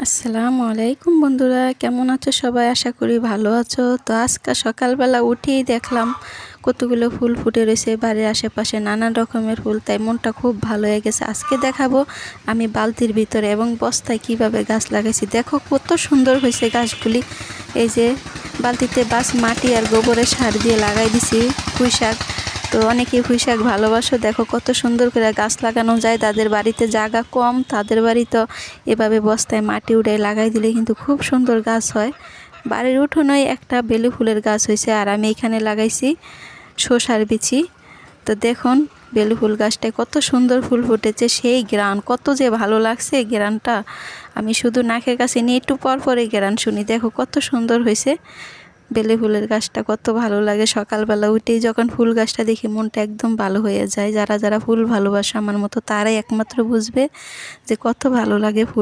আসসালামু আলাইকুম বন্ধুরা, কেমন আছো সবাই? আশা করি ভালো আছো। তো আজকে সকালবেলা উঠেই দেখলাম কতগুলো ফুল ফুটে রয়েছে বাড়ির আশেপাশে, নানান রকমের ফুল। তাই মনটা খুব ভালো হয়ে গেছে। আজকে দেখাবো আমি বালতির ভিতরে এবং বস্তায় কিভাবে গাছ লাগাইছি। দেখো কত সুন্দর হয়েছে গাছগুলি। এই যে বালতিতে মাটি আর গোবরের সার দিয়ে লাগাই দিছি পুঁই শাক। তো অনেকেই পুঁই শাক ভালোবাসো, দেখো কত সুন্দর করে গাছ লাগানো যায়। তাদের বাড়িতে জায়গা কম, তাদের বাড়ি তো এভাবে বস্তায় মাটি উড়ে লাগাই দিলে কিন্তু খুব সুন্দর গাছ হয়। বাড়ির উঠোনে একটা বেলি ফুলের গাছ হয়েছে, আর আমি এখানে লাগাইছি শসার বিচি। তো দেখুন বেলি ফুল গাছটায় কত সুন্দর ফুল ফুটেছে, সেই ঘ্রাণ কত যে ভালো লাগছে। ঘ্রাণটা আমি শুধু নাকের কাছে নিয়ে একটু পর পরে ঘ্রাণ শুনি। দেখো কত সুন্দর হয়েছে বেলি ফুলের গাছটা, কত ভালো লাগে। সকালবেলা উঠেই যখন ফুল গাছটা দেখি মনটা একদম ভালো হয়ে যায়। যারা যারা ফুল ভালোবাসে আমার মতো, তারাই একমাত্র বুঝবে যে কত ভালো লাগে ফুল।